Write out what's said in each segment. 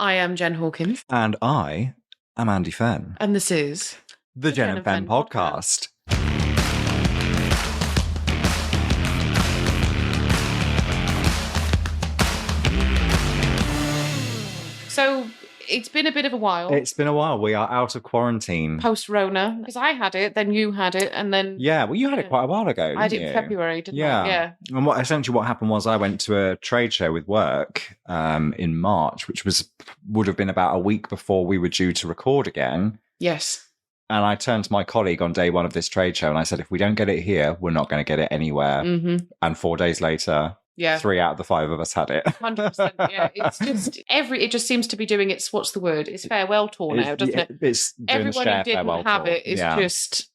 I am Jen Hawkins. And I am Andy Fenn. And this is... The Jen and Fenn podcast. So, it's been a bit of a while. It's been a while. We are out of quarantine. Post-Rona. Because I had it, then you had it, and then... Yeah, well, you had it quite a while ago, didn't you? I did in February, didn't I? Yeah. And essentially what happened was I went to a trade show with work in March, which would have been about a week before we were due to record again. Yes. And I turned to my colleague on day one of this trade show and I said, if we don't get it here, we're not going to get it anywhere. Mm-hmm. And 4 days later... Yeah. 3 out of the 5 of us had it. 100%. Yeah. It's just it just seems to be doing its, what's the word? It's farewell tour now, doesn't it? It's everyone who didn't have it is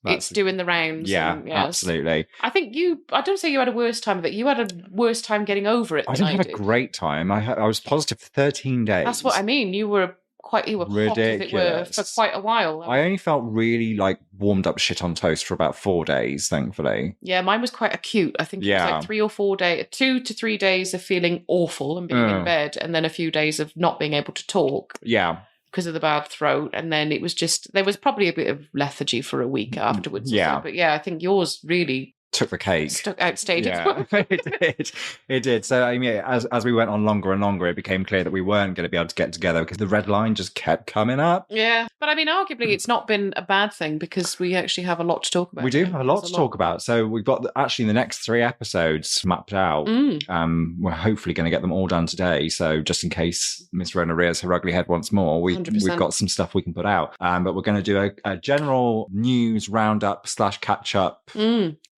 it's doing the rounds. Yeah, absolutely. I think I don't say you had a worse time of it. You had a worse time getting over it than I did. I didn't have a great time. I was positive for 13 days. That's what I mean. You were hot, as it were, for quite a while. I only felt really warmed up shit on toast for about 4 days, thankfully. Yeah, mine was quite acute. I think it was 3 or 4 days, 2 to 3 days of feeling awful and being in bed, and then a few days of not being able to talk. Yeah. Because of the bad throat. And then it was there was probably a bit of lethargy for a week afterwards. Yeah. But yeah, I think yours really... took the cake. Outstayed it. It did. So I mean, as we went on longer and longer, it became clear that we weren't going to be able to get together because the red line just kept coming up. Yeah, but I mean, arguably, it's not been a bad thing because we actually have a lot to talk about. We do have a lot to talk about. So we've got actually the next 3 episodes mapped out. We're hopefully going to get them all done today. So just in case Miss Rona rears her ugly head once more, we've got some stuff we can put out. But we're going to do a general news roundup / catch up.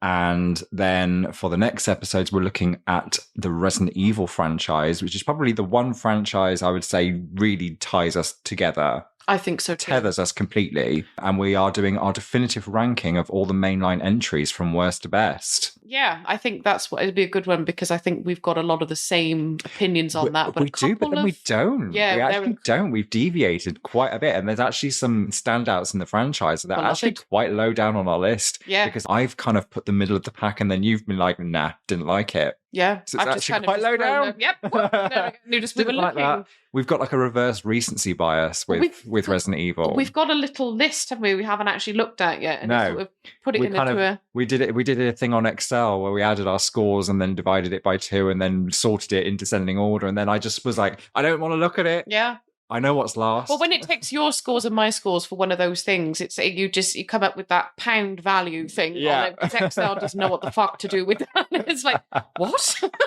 And then for the next episodes, we're looking at the Resident Evil franchise, which is probably the one franchise I would say really ties us together. I think so too. Tethers us completely. And we are doing our definitive ranking of all the mainline entries from worst to best. Yeah, I think it'd be a good one because I think we've got a lot of the same opinions on that. But we do, but then we don't. Yeah, we actually don't. We've deviated quite a bit. And there's actually some standouts in the franchise that are actually quite low down on our list. Yeah. Because I've kind of put the middle of the pack and then you've been like, nah, didn't like it. Yeah, so it's actually quite low down. Yep. We were looking. We've got like a reverse recency bias with Resident Evil. We've got a little list, haven't we? We haven't actually looked at yet. And no, sort of put it into a. We did a thing on Excel where we added our scores and then divided it by 2 and then sorted it in descending order. And then I just was like, I don't want to look at it. Yeah. I know what's last. Well, when it takes your scores and my scores for one of those things, it's you come up with that pound value thing. Yeah. Because Excel doesn't know what the fuck to do with that. It's like, what?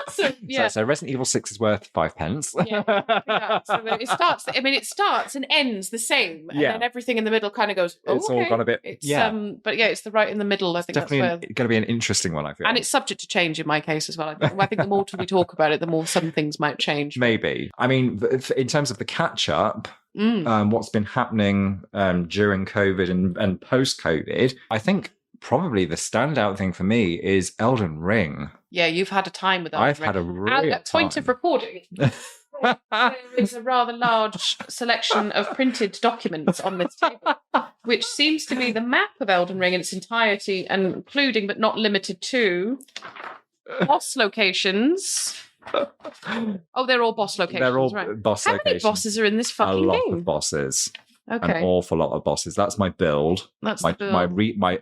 So Resident Evil 6 is worth 5 pence. Yeah. So it starts. I mean, it starts and ends the same, and then everything in the middle kind of goes. Oh, it's all gone a bit. But yeah, it's the right in the middle. I think definitely that's going to be an interesting one. I feel, and it's subject to change in my case as well. I think the more we talk about it, the more some things might change. Maybe. I mean, in terms of the catch up. What's been happening during COVID and post-COVID, I think probably the standout thing for me is Elden Ring. Yeah, you've had a time with Elden Ring. I've had a real At point of recording, there is a rather large selection of printed documents on this table, which seems to be the map of Elden Ring in its entirety, and including but not limited to boss locations. Oh, they're all boss locations. They're all right. boss How locations. How many bosses are in this fucking game? A lot of bosses. Okay. An awful lot of bosses. That's my build. That's the build.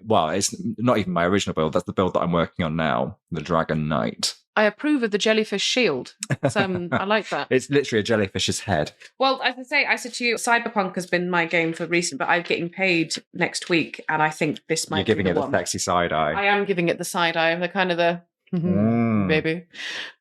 Well, it's not even my original build. That's the build that I'm working on now, the Dragon Knight. I approve of the jellyfish shield. I like that. It's literally a jellyfish's head. Well, as I said to you, Cyberpunk has been my game for recent, but I'm getting paid next week, and I think this might be the one. You're giving it the sexy side eye. I am giving it the side eye. I'm the kind of the... Maybe.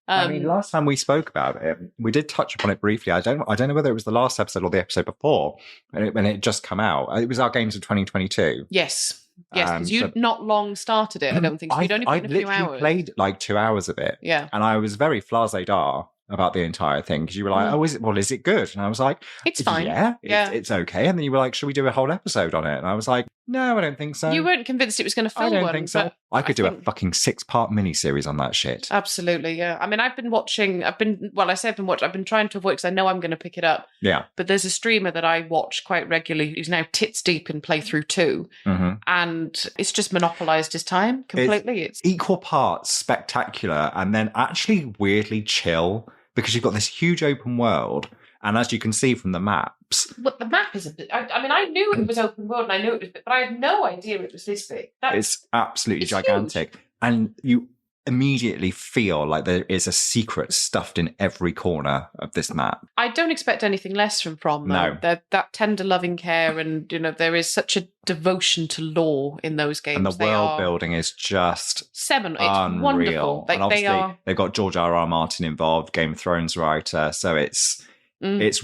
I mean, last time we spoke about it, we did touch upon it briefly. I don't know whether it was the last episode or the episode before, when it just come out. It was our games of 2022. Yes, because you'd not long started it. I don't think so. You'd only played a few hours. I played like 2 hours of it. Yeah, and I was very blasé-dar about the entire thing because you were like, is it good? And I was like, it's fine. Yeah, it's okay. And then you were like, should we do a whole episode on it? And I was like, no, I don't think so. You weren't convinced it was going to fill one. I don't think so. I could do a fucking 6-part miniseries on that shit. Absolutely, yeah. I mean, I've been trying to avoid because I know I'm going to pick it up. Yeah. But there's a streamer that I watch quite regularly who's now tits deep in playthrough 2. Mm-hmm. And it's just monopolised his time completely. It's equal parts spectacular and then actually weirdly chill because you've got this huge open world And as you can see from the maps... But the map is a bit... I mean, I knew it was open world and I knew it was big, but I had no idea it was this big. It's absolutely gigantic. Huge. And you immediately feel like there is a secret stuffed in every corner of this map. I don't expect anything less from though. No. That tender loving care, and there is such a devotion to lore in those games. And the world building is just seminal. It's unreal. wonderful. And obviously they've got George R.R. Martin involved, Game of Thrones writer, so it's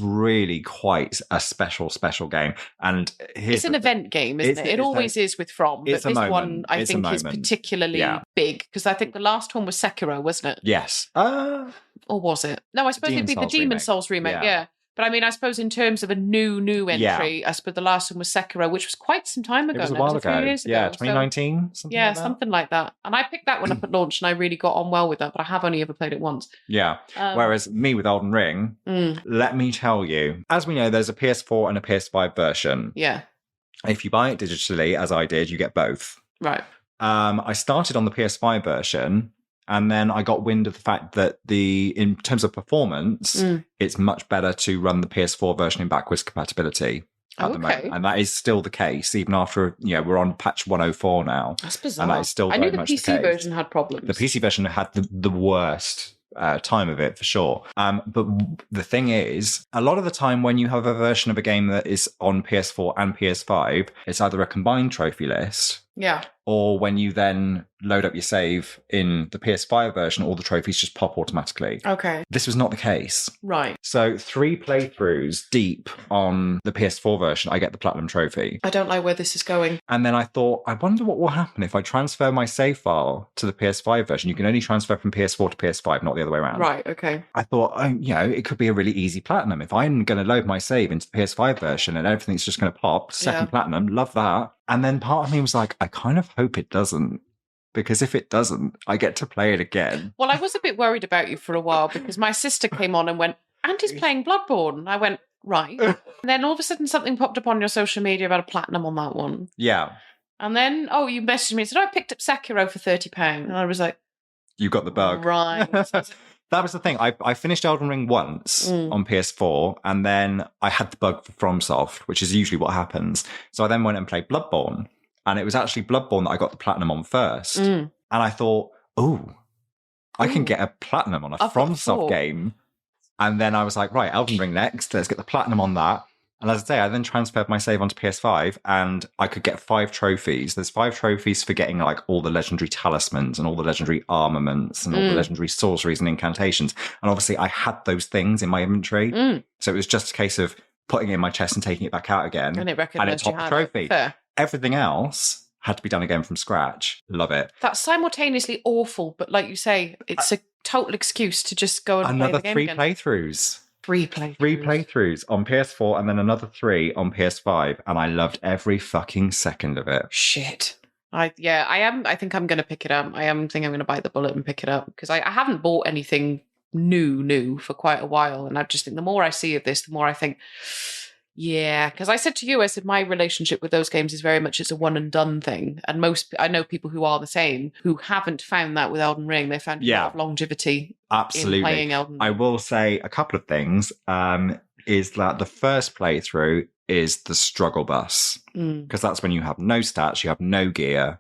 really quite a special game. And it's an event game, isn't it? It always is with From, but this one I think is particularly big, because I think the last one was Sekiro, wasn't it? Yes. Or was it? No, I suppose it'd be the Demon Souls remake, yeah. But I mean, I suppose in terms of a new entry, I suppose the last one was Sekiro, which was quite some time ago. It was a while ago. A few years ago. Yeah, 2019? Something like that. And I picked that one up at launch and I really got on well with that, but I have only ever played it once. Yeah. Whereas me with Elden Ring, let me tell you, as we know, there's a PS4 and a PS5 version. Yeah. If you buy it digitally, as I did, you get both. Right. I started on the PS5 version. And then I got wind of the fact that in terms of performance, it's much better to run the PS4 version in backwards compatibility at the moment. And that is still the case, even after, we're on patch 104 now. That's bizarre. And that is still very much the case. I knew the PC version had problems. The PC version had the worst time of it, for sure. But the thing is, a lot of the time when you have a version of a game that is on PS4 and PS5, it's either a combined trophy list. Yeah. Or when you then load up your save in the PS5 version, all the trophies just pop automatically. Okay. This was not the case. Right. So 3 playthroughs deep on the PS4 version, I get the Platinum Trophy. I don't know where this is going. And then I thought, I wonder what will happen if I transfer my save file to the PS5 version. You can only transfer from PS4 to PS5, not the other way around. Right, okay. I thought, it could be a really easy Platinum. If I'm going to load my save into the PS5 version and everything's just going to pop, second Platinum, love that. And then part of me was like, I kind of hope it doesn't. Because if it doesn't, I get to play it again. Well, I was a bit worried about you for a while because my sister came on and went, Auntie's playing Bloodborne. And I went, right. And then all of a sudden something popped up on your social media about a Platinum on that one. Yeah. And then, you messaged me and said, I picked up Sekiro for £30. And I was like... You got the bug. Right. That was the thing. I finished Elden Ring once on PS4, and then I had the bug for FromSoft, which is usually what happens. So I then went and played Bloodborne, and it was actually Bloodborne that I got the Platinum on first. And I thought, I can get a Platinum on a FromSoft game. And then I was like, right, Elden Ring next. Let's get the Platinum on that. And as I say, I then transferred my save onto PS5 and I could get 5 trophies. There's 5 trophies for getting like all the legendary talismans and all the legendary armaments and all the legendary sorceries and incantations. And obviously I had those things in my inventory. So it was just a case of putting it in my chest and taking it back out again. And it recognized you topped had the trophy. Fair. Everything else had to be done again from scratch. Love it. That's simultaneously awful, but like you say, it's a total excuse to just go and play the game Another 3 again. Playthroughs. 3 playthroughs. 3 playthroughs on PS4 and then another 3 on PS5, and I loved every fucking second of it. Shit. I think I'm going to pick it up. I'm going to bite the bullet and pick it up because I haven't bought anything new for quite a while, and I just think the more I see of this, the more I think, yeah, because I said to you, my relationship with those games is very much it's a one and done thing, and I know people who are the same who haven't found that with Elden Ring. They found a lot of longevity Absolutely. in playing Elden Ring. I will say a couple of things. Is that the first playthrough is the struggle bus, because that's when you have no stats, you have no gear.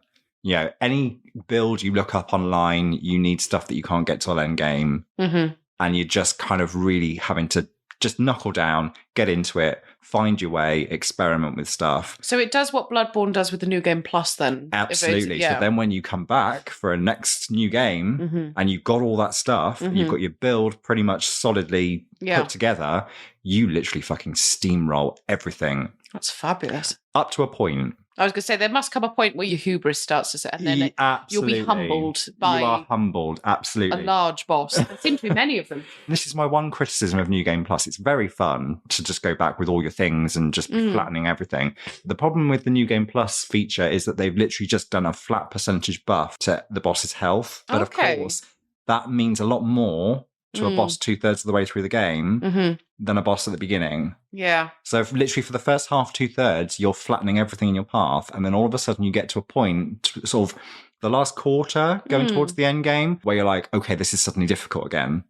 Any build you look up online, you need stuff that you can't get till end game, and you're just kind of really having to just knuckle down, get into it, find your way, experiment with stuff. So it does what Bloodborne does with the New Game Plus then? Absolutely. So then when you come back for a next new game and you've got all that stuff, you've got your build pretty much solidly put together, you literally fucking steamroll everything. That's fabulous. Up to a point. I was going to say, there must come a point where your hubris starts to set, and then you'll be humbled by you are humbled, absolutely. a large boss. There seem to be many of them. This is my one criticism of New Game Plus. It's very fun to just go back with all your things and just be flattening everything. The problem with the New Game Plus feature is that they've literally just done a flat percentage buff to the boss's health. But of course, that means a lot more to a boss 2/3 of the way through the game than a boss at the beginning. Yeah. So literally for the first half, 2/3, you're flattening everything in your path. And then all of a sudden you get to a point, sort of the last quarter going towards the end game, where you're like, okay, this is suddenly difficult again.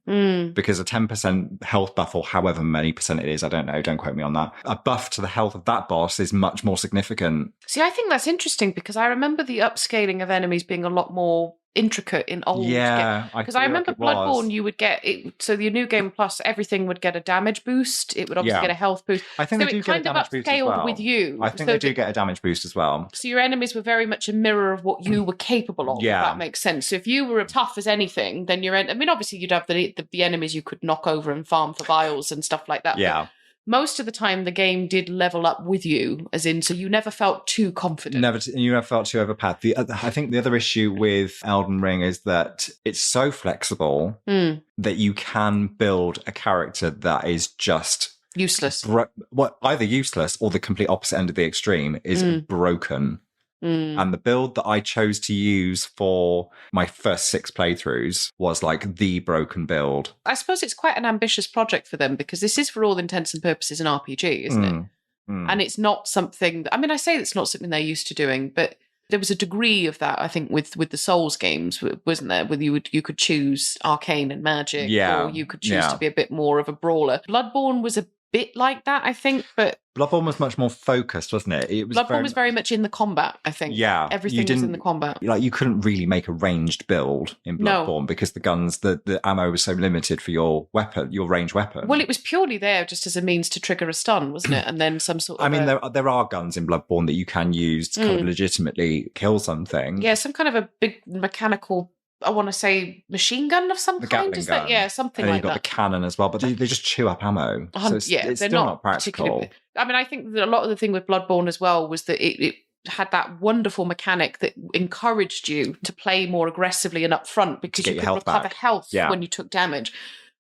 Because a 10% health buff, or however many percent it is, I don't know, don't quote me on that. A buff to the health of that boss is much more significant. See, I think that's interesting because I remember the upscaling of enemies being a lot more intricate in old games. Because I remember Bloodborne, you would get it. So the New Game Plus, everything would get a damage boost. It would obviously get a health boost. I think so they do get a damage boost as well. With you. I think they do get a damage boost as well. So your enemies were very much a mirror of what you were capable of. Yeah, if that makes sense. So if you were tough as anything, then I mean, obviously you'd have the enemies you could knock over and farm for vials and stuff like that. Yeah. Most of the time, the game did level up with you, as in, so you never felt too confident. You never felt too overpowered. I think the other issue with Elden Ring is that it's so flexible that you can build a character that is just useless. Either useless or the complete opposite end of the extreme is broken. And the build that I chose to use for my first 6 playthroughs was like the broken build. I suppose it's quite an ambitious project for them because this is, for all intents and purposes, an RPG, isn't it? And it's not something I say it's not something they're used to doing, but there was a degree of that, I think, with the Souls games, wasn't there? Where you could choose arcane and magic, or you could choose to be a bit more of a brawler. Bloodborne was a bit like that, I think, but Bloodborne was much more focused, wasn't it? Bloodborne was very much in the combat, I think. Yeah. Everything was in the combat. Like, you couldn't really make a ranged build in Bloodborne because the guns, the ammo was so limited for your weapon, your ranged weapon. Well, it was purely there just as a means to trigger a stun, wasn't it? And then some sort of... there are guns in Bloodborne that you can use to kind of legitimately kill something. Yeah, some kind of a big mechanical... I want to say machine gun of some kind. Is that something like that? And you've got the cannon as well, but they just chew up ammo. So it's they're still not practical. I think that a lot of the thing with Bloodborne as well was that it had that wonderful mechanic that encouraged you to play more aggressively and upfront because you could recover health when you took damage.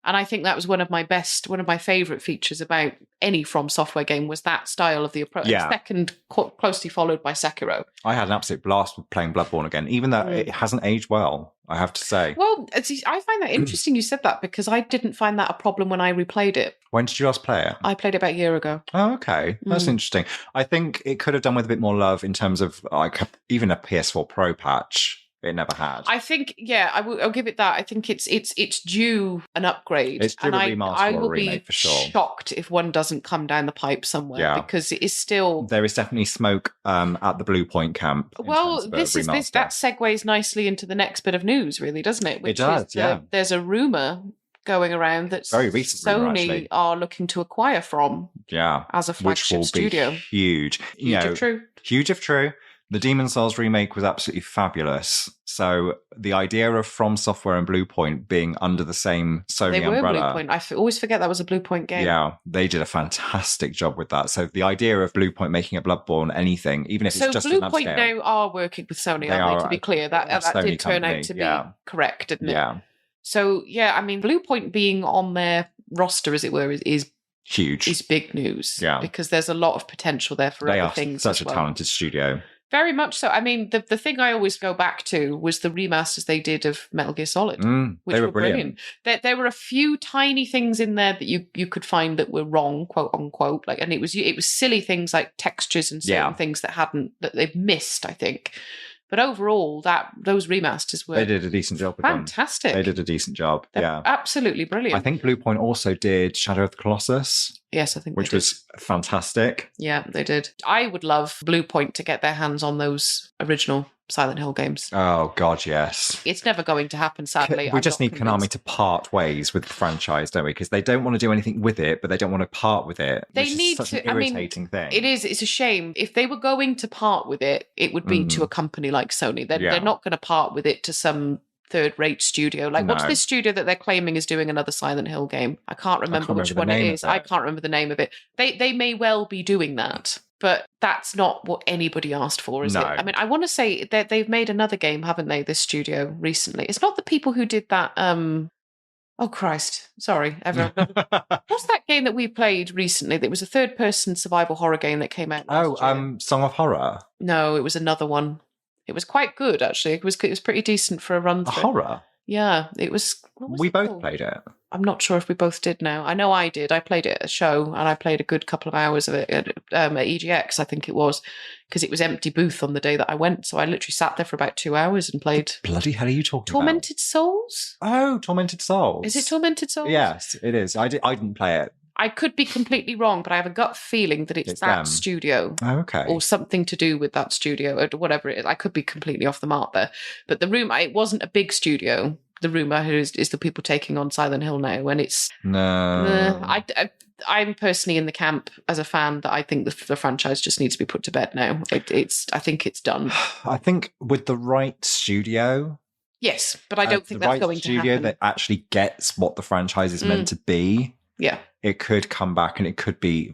And I think that was one of my favourite features about any From Software game was that style of the approach. Yeah. Second, closely followed by Sekiro. I had an absolute blast with playing Bloodborne again, even though it hasn't aged well, I have to say. Well, I find that interesting you said that because I didn't find that a problem when I replayed it. When did you last play it? I played it about a year ago. Oh, okay. That's interesting. I think it could have done with a bit more love in terms of like even a PS4 Pro patch. It never had. I think, I'll give it that. I think it's due an upgrade. It's due a remaster or a remake for sure. I will be shocked if one doesn't come down the pipe somewhere because it is still... There is definitely smoke at the Blue Point camp. Well, that segues nicely into the next bit of news, really, doesn't it? It does, there's a rumour going around that very recent Sony are looking to acquire From as a flagship studio. Huge. Huge if true. The Demon's Souls remake was absolutely fabulous. So the idea of From Software and Bluepoint being under the same Sony umbrella. Bluepoint. I always forget that was a Bluepoint game. Yeah, they did a fantastic job with that. So the idea of Bluepoint making a Bloodborne anything, even if it's just an upscale. So Bluepoint now are working with Sony, aren't they? To be clear, that did turn out to be correct, didn't it? Yeah. So Bluepoint being on their roster, as it were, is huge. Is big news. Yeah, because there's a lot of potential there for other things. Such a talented studio. Very much so. I mean, the thing I always go back to was the remasters they did of Metal Gear Solid, which were brilliant. There were a few tiny things in there that you could find that were wrong, quote unquote. And it was silly things like textures and certain things that they've missed, I think. But overall, those remasters were... They did a decent job. Fantastic. They did a decent job, absolutely brilliant. I think Bluepoint also did Shadow of the Colossus. Yes, I think which was fantastic. Yeah, they did. I would love Bluepoint to get their hands on those original Silent Hill games. Oh, God, yes. It's never going to happen, sadly. We just need Konami to part ways with the franchise, don't we? Because they don't want to do anything with it, but they don't want to part with it. They need such an irritating thing. It is. It's a shame. If they were going to part with it, it would be to a company like Sony. They're not going to part with it to some third-rate studio. What's this studio that they're claiming is doing another Silent Hill game? I can't remember which one it is. I can't remember the name of it. They may well be doing that, but that's not what anybody asked for, is it? I mean, I want to say that they've made another game, haven't they, this studio recently? It's not the people who did that... Oh, Christ. Sorry, everyone. What's that game that we played recently? That was a third-person survival horror game that came out last year? Song of Horror? No, it was another one. It was quite good, actually. It was pretty decent for a run-through. A horror? Yeah, it was... We both played it. I'm not sure if we both did now. I know I did. I played it at a show and I played a good couple of hours of it at EGX, I think it was, because it was empty booth on the day that I went. So I literally sat there for about 2 hours and played. Bloody hell are you talking Tormented Souls? Oh, Tormented Souls. Is it Tormented Souls? Yes, it is. I didn't play it. I could be completely wrong, but I have a gut feeling that it's that them. studio. Oh, okay. Or something to do with that studio, or whatever it is. I could be completely off the mark there. But the room, it wasn't a big studio. The rumour is the people taking on Silent Hill now, and it's... No. I'm personally in the camp as a fan that I think the franchise just needs to be put to bed now. I think it's done. I think with the right studio... Yes, but I don't think that's going to happen. The right studio that actually gets what the franchise is meant to be... Yeah. It could come back and it could be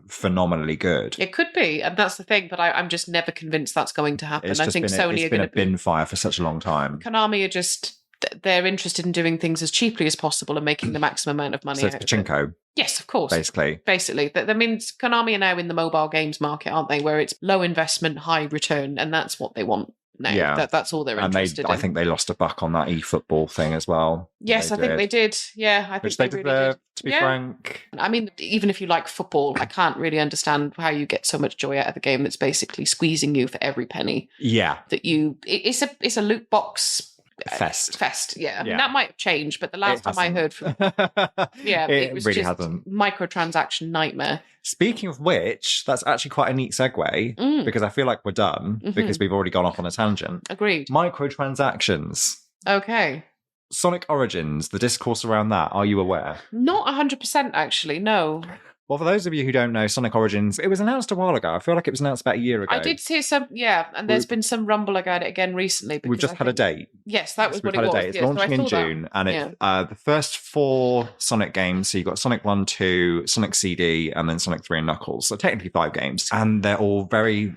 phenomenally good. It could be, and that's the thing, but I'm just never convinced that's going to happen. I think Sony are going to... It's been a bin fire for such a long time. Konami are just... They're interested in doing things as cheaply as possible and making the maximum amount of money. So it's pachinko. Yes, of course. Basically. That means Konami are now in the mobile games market, aren't they? Where it's low investment, high return, and that's what they want. No, yeah, that's all they're interested in. I think they lost a buck on that eFootball thing as well. Yes, I think they did. Yeah, I think they really did. To be frank. I mean, even if you like football, I can't really understand how you get so much joy out of the game that's basically squeezing you for every penny. Yeah. It's a loot box fest. Yeah. I mean, that might have changed, but the last time I heard from it was really just hasn't. Microtransaction nightmare. Speaking of which, that's actually quite a neat segue because I feel like we're done because we've already gone off on a tangent. Agreed. Microtransactions. Okay. Sonic Origins, the discourse around that, are you aware? Not 100% actually, no. Well, for those of you who don't know, Sonic Origins, it was announced a while ago. I feel like it was announced about a year ago. I did see some, and there's been some rumble about it again recently. We've just had a date. Yes, that was what it was. It's launching in June, and it's the first 4 Sonic games. So you've got Sonic 1, 2, Sonic CD, and then Sonic 3 and Knuckles. So technically 5 games. And they're all very,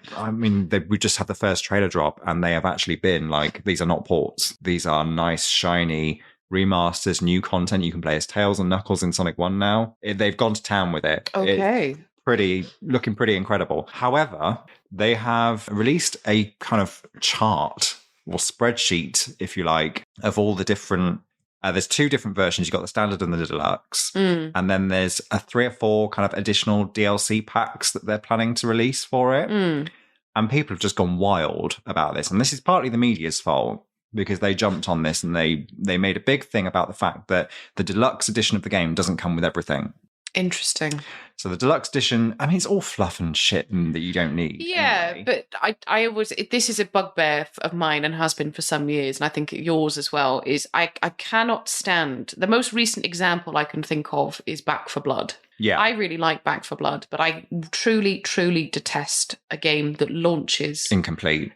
we just had the first trailer drop, and they have actually been like, these are not ports. These are nice, shiny remasters, new content. You can play as Tails and Knuckles in Sonic 1 now. They've gone to town with it. Okay. It's looking pretty incredible. However, they have released a kind of chart or spreadsheet, if you like, of all the different... there's 2 different versions. You've got the standard and the deluxe. And then there's 3 or 4 kind of additional DLC packs that they're planning to release for it. And people have just gone wild about this. And this is partly the media's fault, because they jumped on this and they made a big thing about the fact that the deluxe edition of the game doesn't come with everything. Interesting. So the deluxe edition, it's all fluff and shit that you don't need. Yeah, anyway. but I always, this is a bugbear of mine and has been for some years, and I think yours as well, is I cannot stand, the most recent example I can think of is Back 4 Blood. Yeah. I really like Back 4 Blood, but I truly, truly detest a game that launches... Incomplete.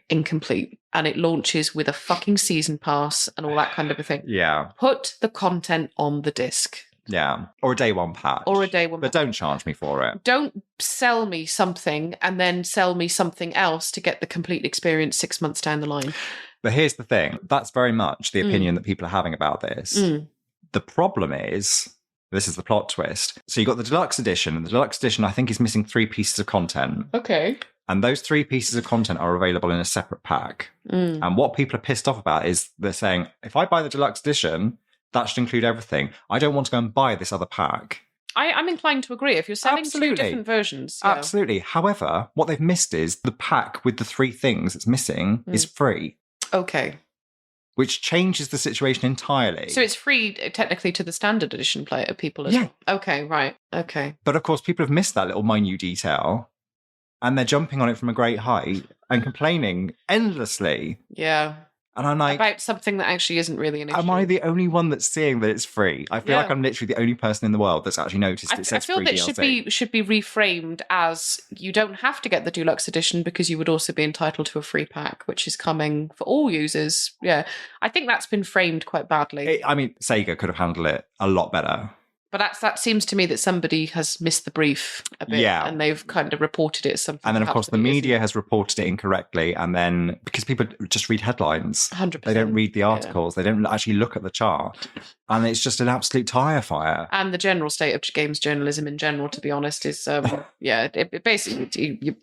And it launches with a fucking season pass and all that kind of a thing. Yeah. Put the content on the disc. Yeah. Or a day one patch. But don't charge me for it. Don't sell me something and then sell me something else to get the complete experience 6 months down the line. But here's the thing. That's very much the opinion that people are having about this. The problem is... This is the plot twist. So you've got the deluxe edition, and the deluxe edition, I think, is missing 3 pieces of content. Okay. And those 3 pieces of content are available in a separate pack. And what people are pissed off about is they're saying, if I buy the deluxe edition, that should include everything. I don't want to go and buy this other pack. I'm inclined to agree. If you're selling 2 different versions. Yeah. Absolutely. However, what they've missed is the pack with the 3 things it's missing is free. Okay. Which changes the situation entirely. So it's free technically to the standard edition player people as well? Okay, right. Okay. But of course, people have missed that little minute detail, and they're jumping on it from a great height and complaining endlessly. Yeah. And I'm like... About something that actually isn't really an issue. Am I the only one that's seeing that it's free? I feel like I'm literally the only person in the world that's actually noticed it says free DLC. I feel that should be reframed as you don't have to get the deluxe edition because you would also be entitled to a free pack, which is coming for all users. Yeah. I think that's been framed quite badly. Sega could have handled it a lot better. But that seems to me that somebody has missed the brief a bit, and they've kind of reported it as something. And then, of course, the media has reported it incorrectly, and then because people just read headlines, 100%, they don't read the articles, they don't actually look at the chart, and it's just an absolute tire fire. And the general state of games journalism in general, to be honest, is it basically you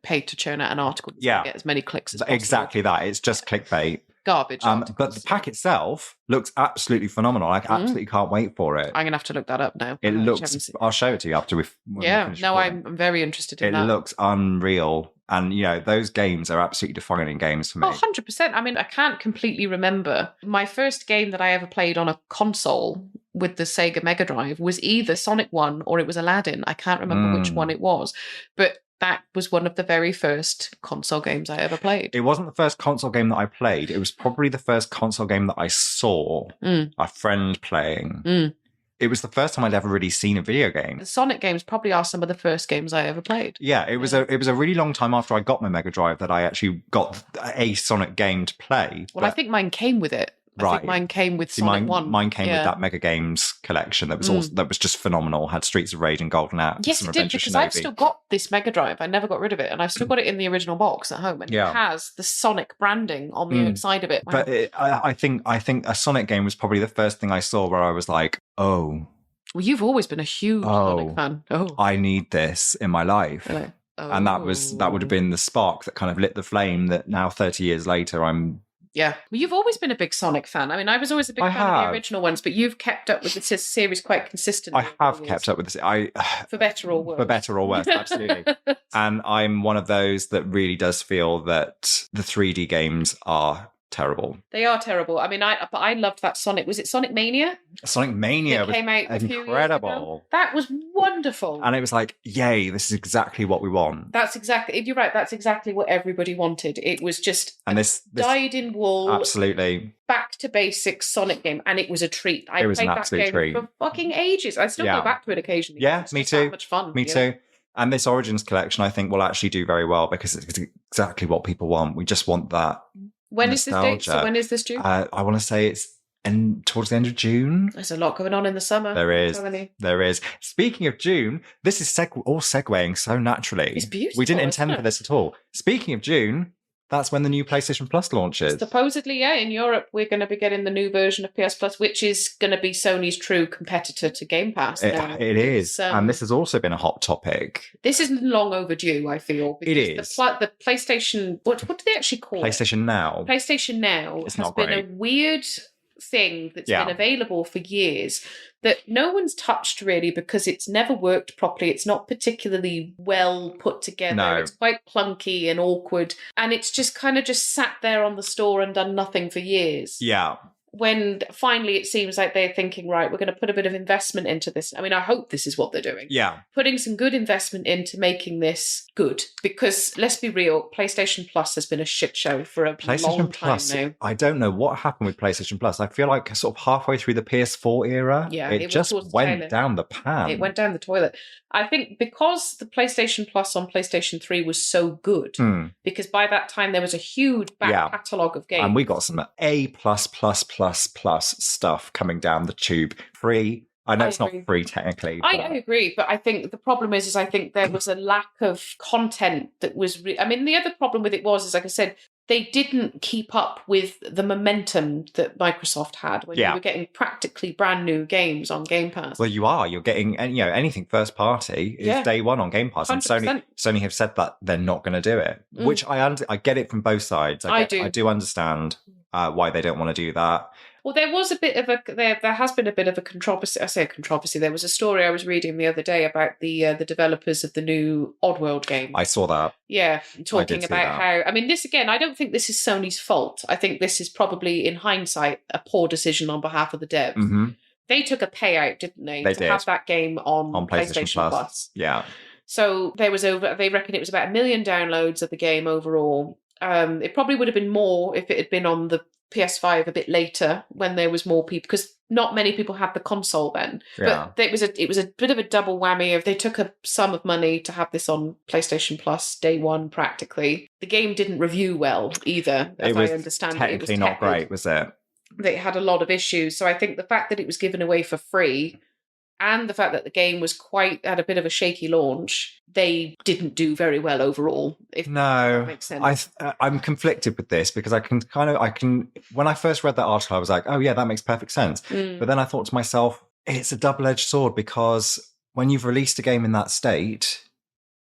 pay to churn out an article, to get as many clicks as possible. Exactly that. It's just clickbait. Garbage. But the pack itself looks absolutely phenomenal. I absolutely can't wait for it. I'm going to have to look that up now. It looks... I'll show it to you after we've... I'm very interested in that. It looks unreal. And, those games are absolutely defining games for me. Oh, 100%. I mean, I can't completely remember. My first game that I ever played on a console with the Sega Mega Drive was either Sonic 1 or it was Aladdin. I can't remember which one it was. But that was one of the very first console games I ever played. It wasn't the first console game that I played. It was probably the first console game that I saw a friend playing. It was the first time I'd ever really seen a video game. The Sonic games probably are some of the first games I ever played. Yeah, it was a really long time after I got my Mega Drive that I actually got a Sonic game to play. Well, I think mine came with it. I think mine came with Sonic 1. Mine came with that Mega Games collection that was just phenomenal. Had Streets of Rage and Golden Axe. Yes, it did, because I've still got this Mega Drive. I never got rid of it, and I've still got it in the original box at home, and it has the Sonic branding on the outside of it. Wow. But I think a Sonic game was probably the first thing I saw where I was like, oh. Well, you've always been a huge Sonic fan. Oh, I need this in my life. Really? And that would have been the spark that kind of lit the flame that now 30 years later I'm... Yeah. Well, you've always been a big Sonic fan. I mean, I was always a big fan of the original ones, but you've kept up with the series quite consistently. I have kept up with this. For better or worse. For better or worse, absolutely. And I'm one of those that really does feel that the 3D games are terrible. They are terrible. I mean, I loved that Sonic. Was it Sonic Mania? Sonic Mania came out a few years ago. That was wonderful. And it was like, yay, this is exactly what we want. You're right, that's exactly what everybody wanted. It was just this dyed-in-wool, absolutely back to basics Sonic game, and it was a treat. I played that game for fucking ages. I still go back to it occasionally. Yeah, me too. So much fun. Me too. And this Origins collection, I think, will actually do very well because it's exactly what people want. We just want that. When is this date? So when is this due? I want to say it's towards the end of June. There's a lot going on in the summer. There is. Speaking of June, this is all segueing so naturally. It's beautiful. We didn't intend for this at all. Speaking of June, that's when the new PlayStation Plus launches. Supposedly, in Europe, we're going to be getting the new version of PS Plus, which is going to be Sony's true competitor to Game Pass. It is. And this has also been a hot topic. This is long overdue, I feel. It is. The PlayStation, what do they actually call PlayStation it? Now. PlayStation Now has been a weird thing that's been available for years that no one's touched really because it's never worked properly. It's not particularly well put together. No. It's quite clunky and awkward, and it's just kind of just sat there on the store and done nothing for years. Yeah. When finally it seems like they're thinking, right, we're going to put a bit of investment into this. I mean, I hope this is what they're doing. Yeah. Putting some good investment into making this good. Because let's be real, PlayStation Plus has been a shit show for a long time now. I don't know what happened with PlayStation Plus. I feel like sort of halfway through the PS4 era, it just went down the pan. It went down the toilet. I think because the PlayStation Plus on PlayStation 3 was so good, because by that time there was a huge back catalogue of games. And we got some A+++ stuff coming down the tube. Free. I know it's not free technically. I agree, but I think the problem is I think there was a lack of content that was... I mean, the other problem with it was, like I said, they didn't keep up with the momentum that Microsoft had when you were getting practically brand new games on Game Pass. Well, you're getting anything first party is day one on Game Pass, 100%. And Sony have said that they're not going to do it, which I get it from both sides. I do understand why they don't want to do that. Well, there was a bit of there has been a bit of a controversy. I say a controversy. There was a story I was reading the other day about the developers of the new Oddworld game. I saw that. Yeah, talking about how... I mean, this again, I don't think this is Sony's fault. I think this is probably, in hindsight, a poor decision on behalf of the devs. Mm-hmm. They took a payout, didn't they? To have that game on PlayStation Plus. Yeah. So there was they reckon it was about 1 million downloads of the game overall. It probably would have been more if it had been on the PS5 a bit later when there was more people, because not many people had the console then. Yeah. But it was a bit of a double whammy of they took a sum of money to have this on PlayStation Plus day one practically. The game didn't review well either, as I understand it. Technically not great, was it? They had a lot of issues. So I think the fact that it was given away for free and the fact that the game was had a bit of a shaky launch, they didn't do very well overall. If that makes sense. I'm conflicted with this because I can when I first read that article, I was like, oh yeah, that makes perfect sense. But then I thought to myself, it's a double-edged sword because when you've released a game in that state,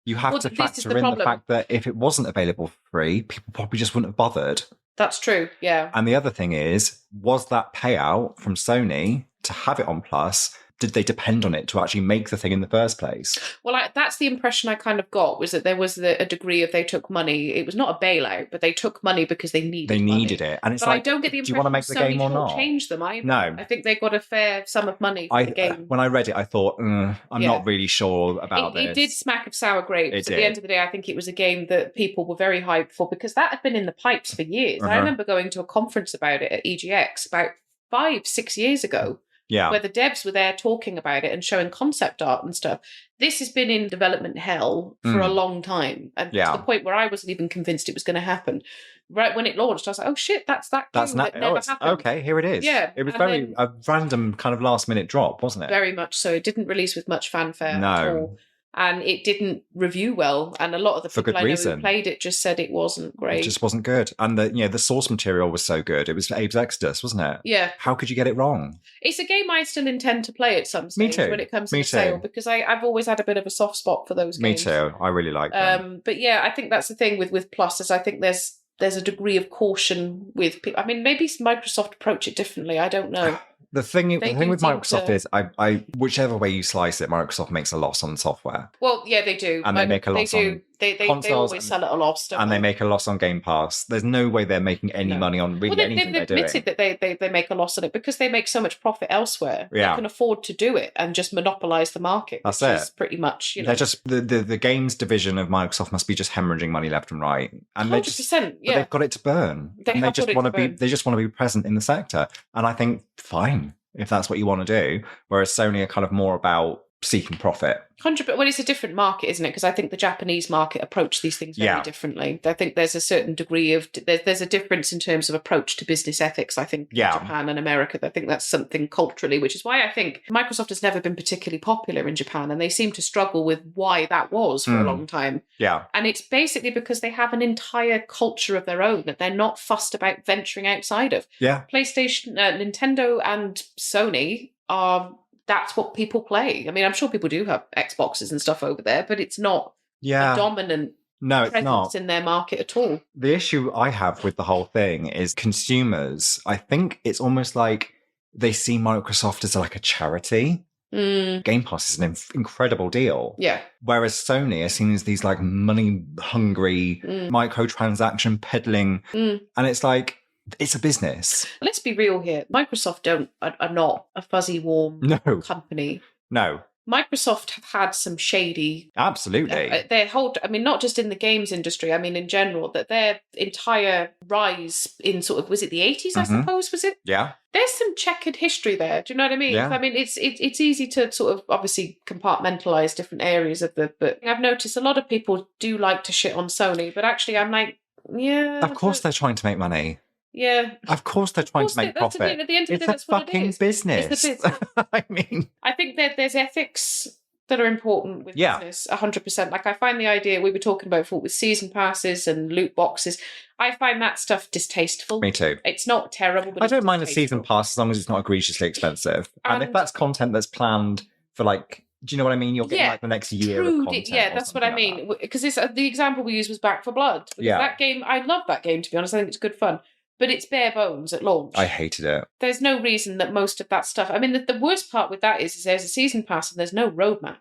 you have to factor in the fact that if it wasn't available for free, people probably just wouldn't have bothered. That's true, yeah. And the other thing is, was that payout from Sony to have it on Plus, did they depend on it to actually make the thing in the first place? Well, that's the impression I kind of got, was that there was a degree of they took money. It was not a bailout, but they took money because they needed it. And it's but like, I don't get the impression do you want to make the game or not? Change them either. No. I think they got a fair sum of money for the game. When I read it, I thought, I'm not really sure about this. It did smack of sour grapes. At the end of the day, I think it was a game that people were very hyped for because that had been in the pipes for years. I remember going to a conference about it at EGX about 5-6 years ago. Yeah. Where the devs were there talking about it and showing concept art and stuff. This has been in development hell for a long time. And to the point where I wasn't even convinced it was going to happen. Right when it launched, I was like, oh shit, that's that game that never happened. Okay, here it is. Yeah. It was a random kind of last minute drop, wasn't it? Very much so. It didn't release with much fanfare at all. And it didn't review well. And a lot of the people I know who played it just said it wasn't great. It just wasn't good. And the source material was so good. It was Abe's Exodus, wasn't it? Yeah. How could you get it wrong? It's a game I still intend to play at some stage when it comes to the sale, because I've always had a bit of a soft spot for those games. Me too. I really like them. But yeah, I think that's the thing with Plus, is I think there's a degree of caution with people. I mean, maybe Microsoft approach it differently. I don't know. The thing with Microsoft is, I whichever way you slice it, Microsoft makes a loss on software. Well, yeah, they do. And they make a loss on consoles. They always sell at a loss, and they make a loss on Game Pass. There's no way they're making any money on anything they're doing. They've admitted that they make a loss on it because they make so much profit elsewhere. Yeah. They can afford to do it and just monopolise the market. That's which it. is pretty much, They're just the games division of Microsoft must be just hemorrhaging money left and right. And 100%, but they've got it to burn. They just want to be present in the sector. And I think fine, if that's what you want to do. Whereas Sony are kind of more about seeking profit. 100%. Well, it's a different market, isn't it? Because I think the Japanese market approach these things very differently. I think there's a certain degree of there's a difference in terms of approach to business ethics. I think in Japan and America. I think that's something culturally, which is why I think Microsoft has never been particularly popular in Japan, and they seem to struggle with why that was for a long time. Yeah, and it's basically because they have an entire culture of their own that they're not fussed about venturing outside of. Yeah, PlayStation, Nintendo, and Sony are. That's what people play. I mean, I'm sure people do have Xboxes and stuff over there, but it's not a dominant presence in their market at all. The issue I have with the whole thing is consumers. I think it's almost like they see Microsoft as like a charity. Game Pass is an incredible deal. Yeah. Whereas Sony are seen as these like money-hungry, microtransaction peddling. And it's like, it's a business. Let's be real here. Microsoft are not a fuzzy, warm company. No. Microsoft have had some shady... Absolutely. Their whole... I mean, not just in the games industry, I mean, in general, that their entire rise in sort of... Was it the 80s, I suppose, was it? Yeah. There's some checkered history there. Do you know what I mean? Yeah. I mean, it's easy to sort of obviously compartmentalise different areas of the... But I've noticed a lot of people do like to shit on Sony, but actually I'm like, yeah... Of course they're trying to make money. Yeah. Of course they're trying to make profit. At the end of the day, that's what fucking it is. business. It's the business. I mean... I think that there's ethics that are important with business, 100%. Like, I find the idea we were talking about before with season passes and loot boxes, I find that stuff distasteful. Me too. It's not terrible, but I don't mind a season pass as long as it's not egregiously expensive. And if that's content that's planned for like... Do you know what I mean? You're getting like the next year of content. Yeah, that's what I mean. Because the example we used was Back for Blood. That game, I love that game, to be honest. I think it's good fun. But it's bare bones at launch. I hated it. There's no reason that most of that stuff... I mean, the worst part with that is there's a season pass and there's no roadmap.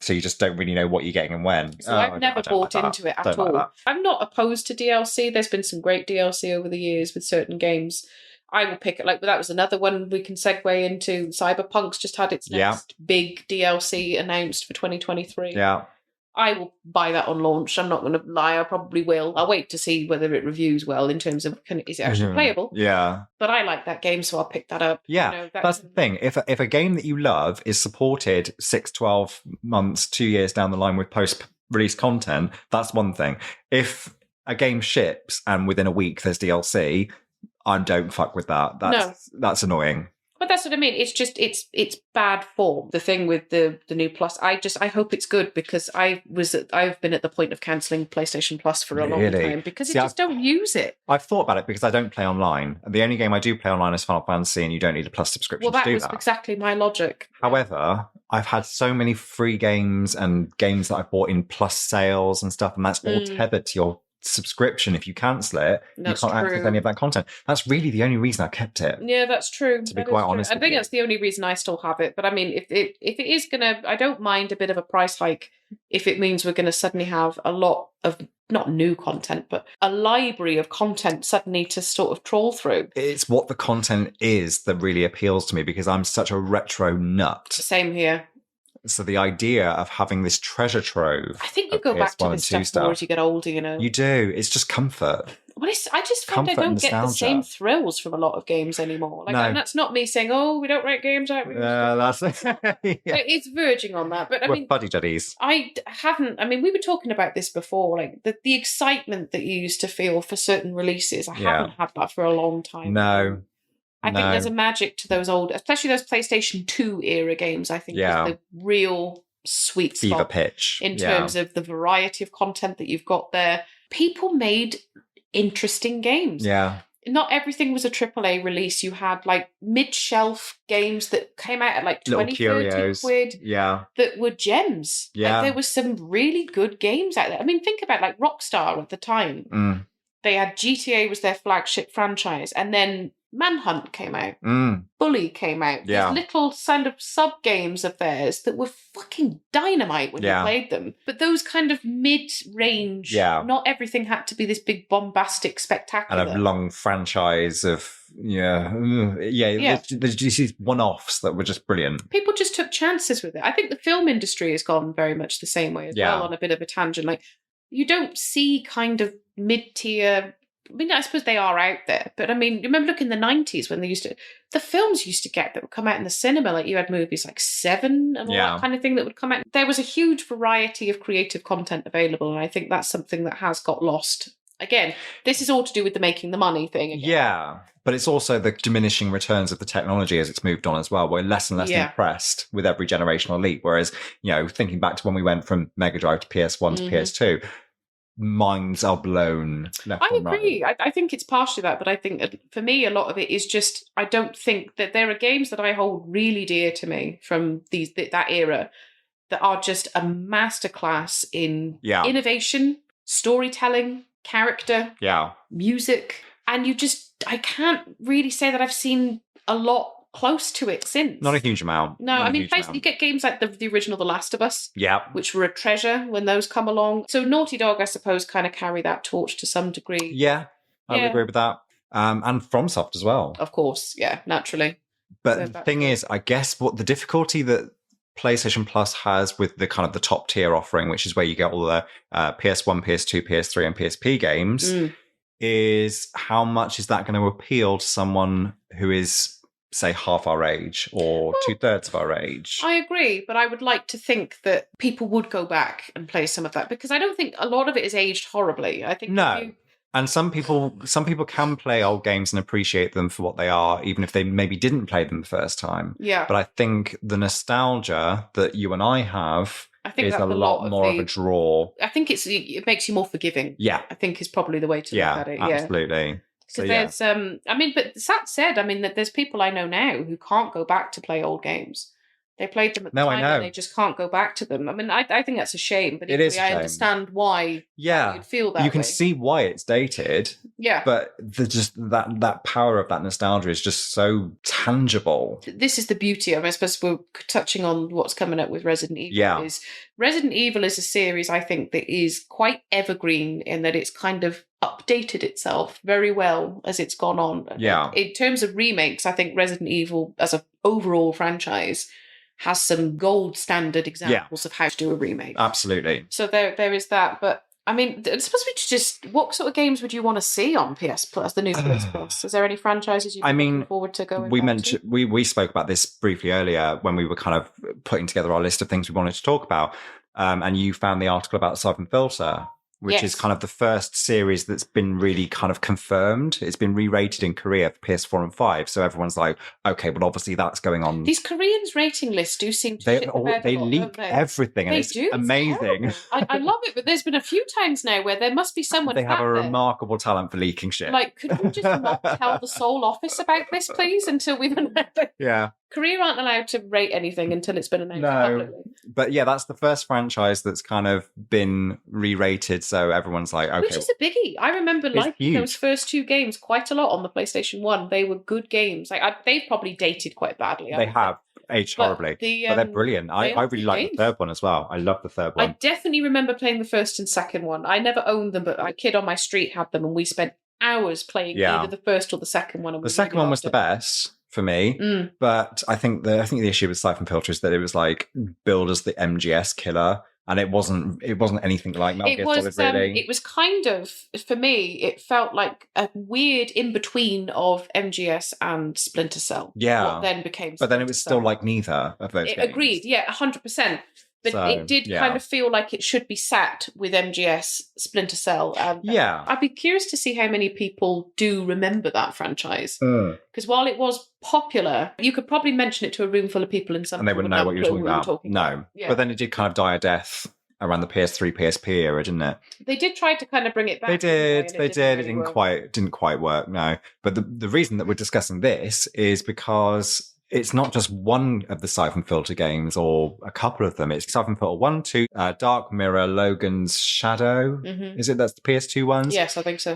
So you just don't really know what you're getting and when. So I've never bought into it at all. I'm not opposed to DLC. There's been some great DLC over the years with certain games. I will pick it. Like, that was another one we can segue into. Cyberpunk's just had its next big DLC announced for 2023. Yeah. I will buy that on launch. I'm not going to lie. I probably will. I'll wait to see whether it reviews well in terms of is it actually playable. Yeah. But I like that game, so I'll pick that up. Yeah, you know, that's the thing. If a game that you love is supported 6, 12 months, 2 years down the line with post-release content, that's one thing. If a game ships and within a week there's DLC, I don't fuck with that. That's annoying. But that's what I mean. It's just it's bad form. The thing with the new Plus, I hope it's good, because I've been at the point of cancelling PlayStation Plus for a long time because I just don't use it. I've thought about it because I don't play online. The only game I do play online is Final Fantasy, and you don't need a Plus subscription to do that. Well, that was exactly my logic. However, I've had so many free games and games that I bought in Plus sales and stuff, and that's all tethered to your subscription, if you cancel it, That's you can't access true. any of that content. That's really the only reason I kept it. Yeah, that's true. To be quite honest I with think you. that's the only reason I still have it. But I mean, if it is gonna, I don't mind a bit of a price hike if it means we're gonna suddenly have a lot of not new content, but a library of content suddenly to sort of trawl through. It's what the content is that really appeals to me, because I'm such a retro nut. Same here. So the idea of having this treasure trove. I think you go back to this stuff more as you get older, you know. You do. It's just comfort. Well, I just find I don't get the same thrills from a lot of games anymore. Like, and that's not me saying, "Oh, we don't write games out." That's It's verging on that. But I mean, buddy duddies. I haven't. I mean, we were talking about this before. Like the excitement that you used to feel for certain releases. I haven't had that for a long time. No. I think there's a magic to those old, especially those PlayStation 2 era games. I think is the real sweet spot fever pitch in terms of the variety of content that you've got there. People made interesting games. Yeah. Not everything was a AAA release. You had like mid-shelf games that came out at like 20, 30 quid. Yeah. That were gems. Yeah. Like, there was some really good games out there. I mean, think about like Rockstar at the time. Mm. They had GTA was their flagship franchise, and then Manhunt came out. Bully came out. Yeah. These little kind of sub-games of theirs that were fucking dynamite when you played them. But those kind of mid-range, not everything had to be this big bombastic spectacular. And a long franchise of, there's these one-offs that were just brilliant. People just took chances with it. I think the film industry has gone very much the same way as well, on a bit of a tangent. Like, you don't see kind of mid-tier... I mean, I suppose they are out there, but I mean, remember look in the 90s when the films used to get that would come out in the cinema, like you had movies like Seven and all that kind of thing that would come out. There was a huge variety of creative content available, and I think that's something that has got lost. Again, this is all to do with the making the money thing. Again. Yeah, but it's also the diminishing returns of the technology as it's moved on as well. We're less and less impressed with every generational leap, whereas, thinking back to when we went from Mega Drive to PS1 to PS2, minds are blown left I and agree. right. I think it's partially that, but I think for me, a lot of it is just, I don't think that there are games that I hold really dear to me from that era that are just a masterclass in innovation, storytelling, character, music. And I can't really say that I've seen a lot close to it since. Not a huge amount. No, I mean, you get games like the original The Last of Us, which were a treasure when those come along. So Naughty Dog, I suppose, kind of carry that torch to some degree. Yeah, I would agree with that. And FromSoft as well. Of course, naturally. But the thing is, I guess what the difficulty that PlayStation Plus has with the kind of the top tier offering, which is where you get all the PS1, PS2, PS3 and PSP games, is how much is that going to appeal to someone who is, say, half our age or 2/3 of our age. I agree, but I would like to think that people would go back and play some of that, because I don't think a lot of it is aged horribly. I think and some people can play old games and appreciate them for what they are, even if they maybe didn't play them the first time. Yeah. But I think the nostalgia that you and I have is a lot more of a draw. I think it makes you more forgiving. Yeah. I think is probably the way to look at it. Absolutely. So there's, I mean, but that said, I mean, that there's people I know now who can't go back to play old games. They played them at the time and they just can't go back to them. I mean, I think that's a shame, but I understand why you'd feel that way. You can see why it's dated. Yeah. But that power of that nostalgia is just so tangible. This is the beauty. I mean, I suppose we're touching on what's coming up with Resident Evil. Yeah. Resident Evil is a series, I think, that is quite evergreen in that it's kind of updated itself very well as it's gone on. Yeah. In terms of remakes, I think Resident Evil as an overall franchise has some gold standard examples of how to do a remake. Absolutely. So there is that. But I mean, I suppose we just, what sort of games would you want to see on PS Plus, the new PS Plus? Is there any franchises you'd be looking forward to going to? We spoke about this briefly earlier when we were kind of putting together our list of things we wanted to talk about. And you found the article about Siphon Filter, which is kind of the first series that's been really kind of confirmed. It's been re-rated in Korea for PS4 and 5. So everyone's like, okay, well, obviously that's going on. These Koreans' rating lists do seem to they leak everything, and it's amazing. I love it, but there's been a few times now where there must be someone. They have a remarkable talent for leaking shit. Like, could we just not tell the sole office about this, please, until we've... Yeah. Korea aren't allowed to rate anything until it's been announced publicly. But yeah, that's the first franchise that's kind of been re-rated, so everyone's like, okay. Which is a biggie. I remember liking those first 2 games quite a lot on the PlayStation 1. They were good games. They've probably dated quite badly. They have aged horribly, but they're brilliant. I really like the third one as well. I love the third one. I definitely remember playing the first and second one. I never owned them, but a kid on my street had them, and we spent hours playing either the first or the second one. And the second one was the best for me, but I think the issue with Siphon Filter is that it was like billed as the MGS killer, and it wasn't anything like Metal Gear Solid, really. It was kind of, for me, it felt like a weird in between of MGS and Splinter Cell. Yeah, what then became. But then it was still like neither of those. Agreed. Yeah, 100%. But it did kind of feel like it should be sat with MGS, Splinter Cell. And I'd be curious to see how many people do remember that franchise. Because while it was popular, you could probably mention it to a room full of people and they wouldn't know what you were talking about. No. Yeah. But then it did kind of die a death around the PS3, PSP era, didn't it? They did try to kind of bring it back. They did. It didn't quite work, no. But the reason that we're discussing this is because it's not just one of the Siphon Filter games or a couple of them. It's Siphon Filter 1, 2, Dark Mirror, Logan's Shadow. Is it? That's the PS2 ones? Yes, I think so.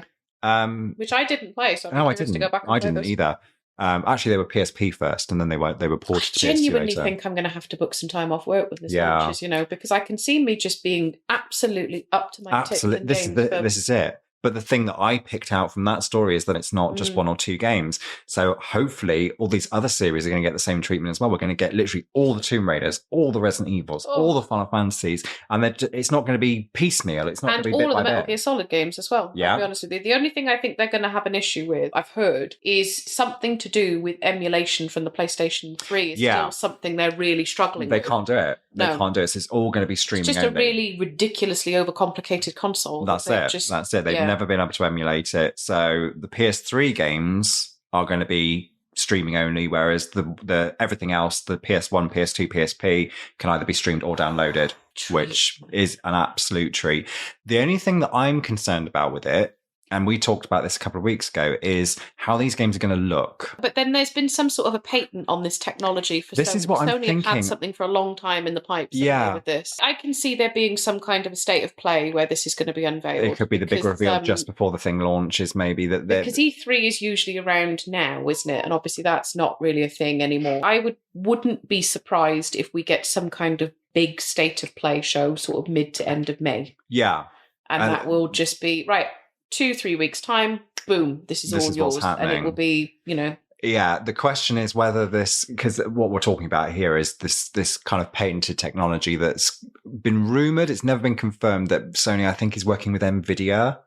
Which I didn't play, so I didn't. To go back and I didn't either. Actually, they were PSP first, and then they were ported to PS2 later. I genuinely think I'm going to have to book some time off work with this launches, because I can see me just being absolutely up to my tits. This is it. But the thing that I picked out from that story is that it's not just 1 or 2 games. So hopefully all these other series are going to get the same treatment as well. We're going to get literally all the Tomb Raiders, all the Resident Evils, all the Final Fantasies. And it's not going to be piecemeal. It's not going to be bit by bit. And all of the Metal Gear Solid games as well, I'll be honest with you. The only thing I think they're going to have an issue with, I've heard, is something to do with emulation from the PlayStation 3. It's still something they're really struggling with. They can't do it. They can't do it. So it's all going to be streaming only. It's just a really ridiculously overcomplicated console. That's it. They've never been able to emulate it. So the PS3 games are going to be streaming only, whereas the everything else, the PS1, PS2, PSP, can either be streamed or downloaded, which is an absolute treat. The only thing that I'm concerned about with it, and we talked about this a couple of weeks ago, is how these games are going to look. But then there's been some sort of a patent on this technology for Sony. This is what I'm thinking. Sony had something for a long time in the pipes with this. I can see there being some kind of a state of play where this is going to be unveiled. It could be the big reveal just before the thing launches, maybe. Because E3 is usually around now, isn't it? And obviously that's not really a thing anymore. I wouldn't be surprised if we get some kind of big state of play show sort of mid to end of May. Yeah. And that will just be, 2-3 weeks time, boom, this is all yours. And it will be, Yeah, the question is whether because what we're talking about here is this kind of patented technology that's been rumored. It's never been confirmed that Sony, I think, is working with NVIDIA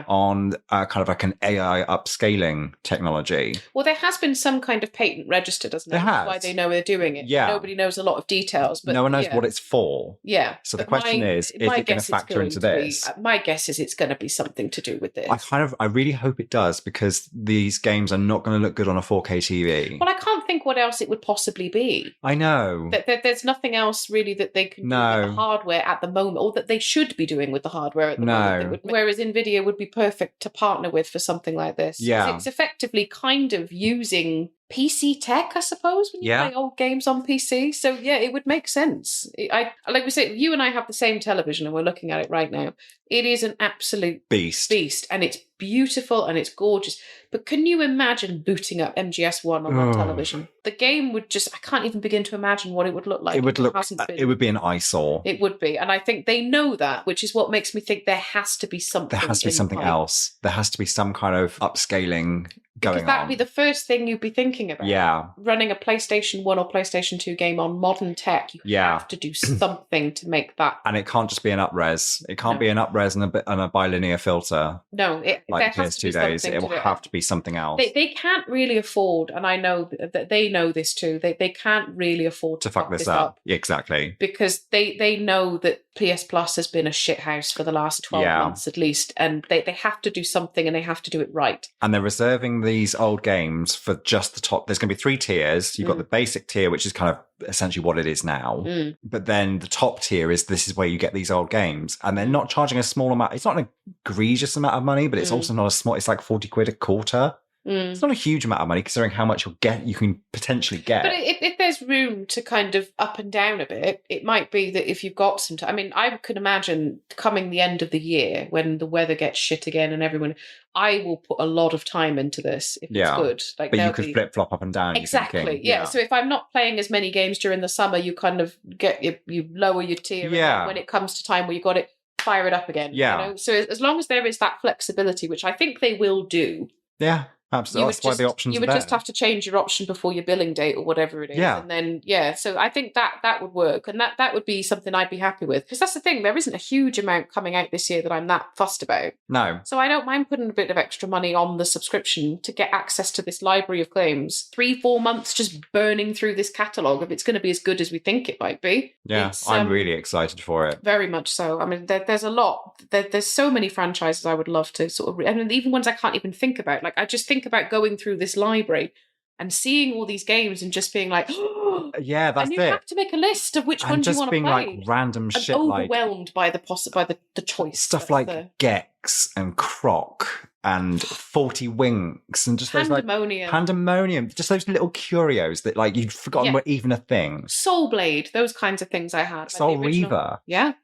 on kind of like an AI upscaling technology. Well, there has been some kind of patent registered, hasn't there? That's why they know they're doing it. Yeah. Nobody knows a lot of details. But no one knows what it's for. Yeah. So the question is it going to factor into this? My guess is it's going to be something to do with this. I really hope it does, because these games are not going to look good on a 4K TV. Well, I can't think what else it would possibly be. I know. There's nothing else really that they can do with the hardware at the moment, or that they should be doing with the hardware at the moment. Whereas NVIDIA would be perfect to partner with for something like this. Yeah. It's effectively kind of using PC tech, I suppose, when you play old games on PC. So it would make sense. Like we said, you and I have the same television and we're looking at it right now. It is an absolute beast, and it's beautiful and it's gorgeous. But can you imagine booting up MGS1 on that television? The game would I can't even begin to imagine what it would look like. It would be an eyesore. It would be. And I think they know that, which is what makes me think there has to be something. There has to be something else. There has to be some kind of upscaling going on. Because that'd be the first thing you'd be thinking about. Yeah. Running a PlayStation 1 or PlayStation 2 game on modern tech, you have to do something to make that. And it can't just be an up-res. It can't be an up-res and a bilinear filter. No, like the PS2 days. It will have to be something else. They can't really afford, and I know that they know this too, they can't really afford to fuck this up. Exactly. Because they know that PS Plus has been a shithouse for the last 12 months at least, and they have to do something, and they have to do it right. And they're reserving these old games for just the top. There's going to be 3 tiers. You've got the basic tier, which is kind of essentially what it is now. But then the top tier this is where you get these old games, and they're not charging a small amount. It's not an egregious amount of money, but it's also not a small, it's like 40 quid a quarter. It's not a huge amount of money considering how much you can potentially get. But if there's room to kind of up and down a bit, it might be that if you've got some time. I mean, I could imagine coming the end of the year when the weather gets shit again and everyone, I will put a lot of time into this if it's good. Like, but you could flip-flop up and down. Exactly, yeah. So if I'm not playing as many games during the summer, you kind of you lower your tier. Yeah. And when it comes to time where you got it, fire it up again. Yeah. You know? So as long as there is that flexibility, which I think they will do. Yeah. Absolutely. That's why the options you would just have to change your option before your billing date or whatever it is. Yeah. And then, so I think that would work. And that would be something I'd be happy with. Because that's the thing, there isn't a huge amount coming out this year that I'm that fussed about. No. So I don't mind putting a bit of extra money on the subscription to get access to this library of games. 3-4 months just burning through this catalogue if it's going to be as good as we think it might be. Yeah, I'm really excited for it. Very much so. I mean, there's a lot. There's so many franchises I would love to sort of... and even ones I can't even think about. Like, I just think about going through this library and seeing all these games and just being like, oh, yeah, that's it. And you have to make a list of which ones you want to play. And just being like random shit, overwhelmed by the choice. Stuff like Gex and Croc and 40 Winks and just Pandemonium, just those little curios that like you'd forgotten were even a thing. Soul Blade, those kinds of things I had. Soul Reaver. Yeah.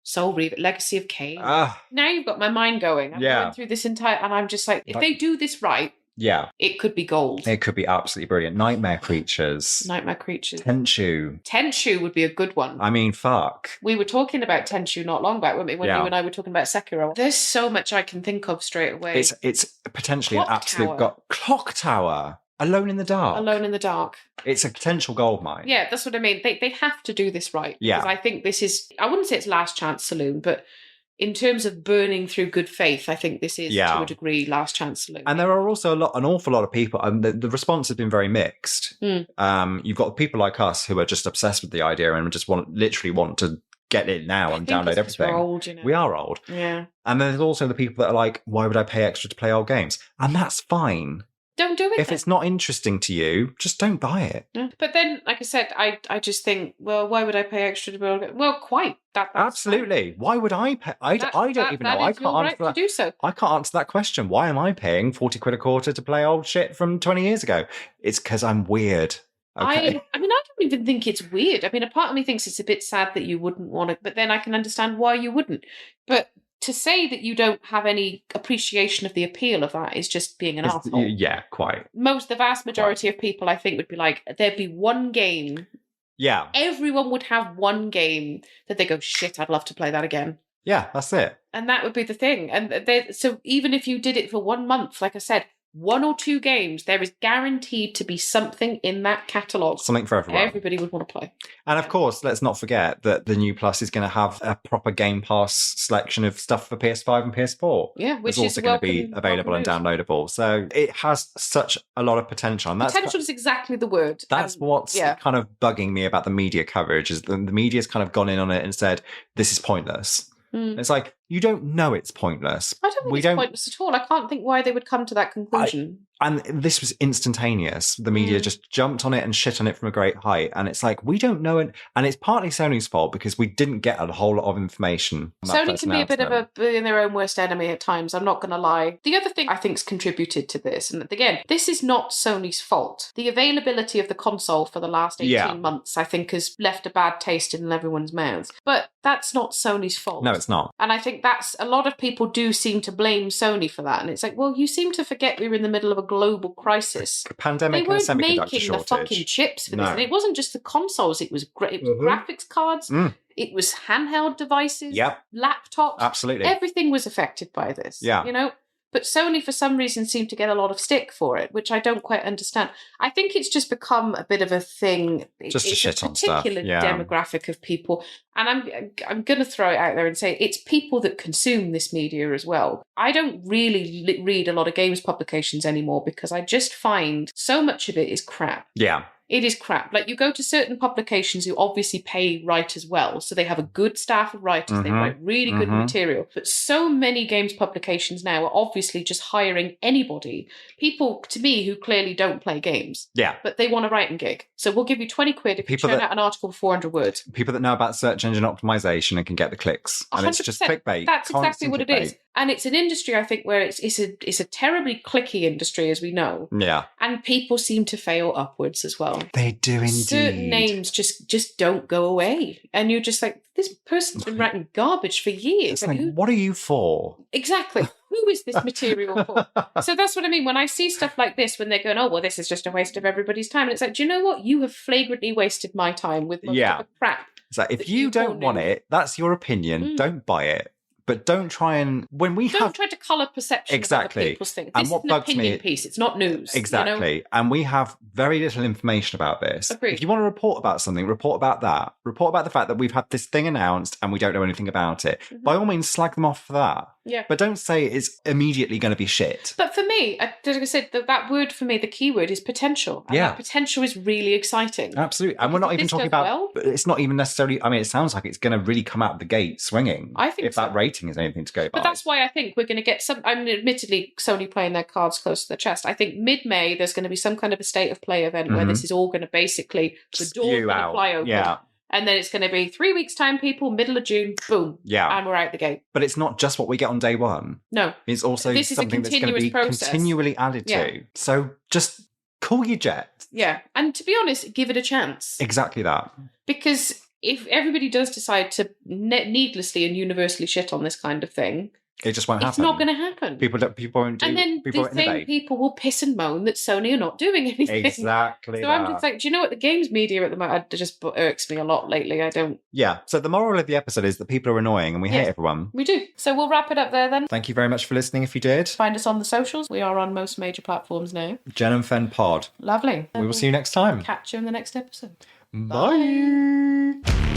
Soul Reaver, Legacy of Kain. Now you've got my mind going. I'm going through this entire, and I'm just like, if they do this right, it could be gold. It could be absolutely brilliant. Nightmare Creatures. Tenchu would be a good one. I mean, fuck. We were talking about Tenchu not long back, weren't we? When you and I were talking about Sekiro. There's so much I can think of straight away. It's potentially an absolute Clock Tower. Alone in the Dark. It's a potential goldmine. Yeah, that's what I mean. They have to do this right. Yeah. Because I think this is, I wouldn't say it's Last Chance Saloon, but in terms of burning through good faith, I think this is, to a degree, Last Chance Saloon. And there are also an awful lot of people, and the response has been very mixed. You've got people like us who are just obsessed with the idea and just literally want to get it now and download everything. We're old, you know. We are old. Yeah. And then there's also the people that are like, why would I pay extra to play old games? And that's fine. Don't do it. If it's not interesting to you, just don't buy it. Yeah. But then, like I said, I just think, well, why would I pay extra to build it? Well, quite. That's absolutely. fine. Why would I pay? I don't even know. I can't answer that. To do so. I can't answer that question. Why am I paying 40 quid a quarter to play old shit from 20 years ago? It's because I'm weird. Okay. I mean, I don't even think it's weird. I mean, a part of me thinks it's a bit sad that you wouldn't want it, but then I can understand why you wouldn't. But to say that you don't have any appreciation of the appeal of that is just being an asshole. Yeah, quite. The vast majority of people, I think, would be like, there'd be one game. Yeah. Everyone would have one game that they go, shit, I'd love to play that again. Yeah, that's it. And that would be the thing. And so even if you did it for 1 month, like I said, 1 or 2 games, there is guaranteed to be something in that catalogue. Something for everyone. Everybody would want to play. And of course, let's not forget that the new Plus is going to have a proper Game Pass selection of stuff for PS5 and PS4. Yeah, which is also going to be available and downloadable. So it has such a lot of potential. And potential is exactly the word. That's what's kind of bugging me about the media coverage, is the media's kind of gone in on it and said, this is pointless. It's like, you don't know it's pointless. I don't think it's pointless at all. I can't think why they would come to that conclusion. And this was instantaneous. The media just jumped on it and shit on it from a great height. And it's like, we don't know it. And it's partly Sony's fault because we didn't get a whole lot of information. Sony can be a bit of being their own worst enemy at times. I'm not going to lie. The other thing I think's contributed to this, and again, this is not Sony's fault. The availability of the console for the last 18 months, I think, has left a bad taste in everyone's mouths. But that's not Sony's fault. No, it's not. And I think that's, a lot of people do seem to blame Sony for that. And it's like, well, you seem to forget we were in the middle of a global crisis. Pandemic and a semiconductor shortage. They weren't making the fucking chips for this. And it wasn't just the consoles. It was graphics cards. It was handheld devices. Laptops. Absolutely. Everything was affected by this. Yeah. You know? But Sony, for some reason, seemed to get a lot of stick for it, which I don't quite understand. I think it's just become a bit of a thing. Just it's to shit on stuff. It's a particular demographic of people. And I'm going to throw it out there and say it's people that consume this media as well. I don't really read a lot of games publications anymore because I just find so much of it is crap. Yeah. It is crap. Like, you go to certain publications who obviously pay writers well, so they have a good staff of writers, they write really good material. But so many games publications now are obviously just hiring anybody. People, to me, who clearly don't play games. Yeah. But they want a writing gig. So we'll give you 20 quid if you churn out an article of 400 words. People that know about search engine optimization and can get the clicks. And 100%. it's just clickbait. That's exactly what it clickbait. is. And it's an industry, I think, where it's a terribly clicky industry, as we know. Yeah. And people seem to fail upwards as well. They do indeed. Certain names just don't go away. And you're just like, this person's been writing garbage for years. It's like, what are you for? Exactly. Who is this material for? So that's what I mean. When I see stuff like this, when they're going, oh, well, this is just a waste of everybody's time. And it's like, do you know what? You have flagrantly wasted my time with most of the crap. It's like, if you don't want it, that's your opinion. Don't buy it. But don't try and don't try to colour perception of other people's things. This is an opinion piece. It's not news. Exactly. You know? And we have very little information about this. Agreed. If you want to report about something, report about that. Report about the fact that we've had this thing announced and we don't know anything about it. By all means, slag them off for that. Yeah. But don't say it's immediately going to be shit. But for me, like I said, that word for me, the key word is potential. And that potential is really exciting. Absolutely. And we're not even talking about, it's not even necessarily, I mean, it sounds like it's going to really come out of the gate swinging. I think if that rating is anything to go by. But that's why I think we're going to get some, I mean, admittedly, Sony playing their cards close to their chest. I think mid-May, there's going to be some kind of a state of play event where this is all going to basically, the door's going to fly open. Yeah. And then it's going to be 3 weeks' time, people, middle of June, boom. Yeah. And we're out the gate. But it's not just what we get on day one. No. It's also something that's going to be continually added to. So just cool your jet. Yeah. And to be honest, give it a chance. Exactly that. Because if everybody does decide to needlessly and universally shit on this kind of thing, it just won't happen. It's not going to happen. People won't do. And then the same people will piss and moan that Sony are not doing anything. Exactly. So I'm just like, do you know what? The games media at the moment just irks me a lot lately. I don't. Yeah. So the moral of the episode is that people are annoying and we hate everyone. We do. So we'll wrap it up there then. Thank you very much for listening. If you did, find us on the socials. We are on most major platforms now. Jen and Fen Pod. Lovely. We will see you next time. Catch you in the next episode. Bye.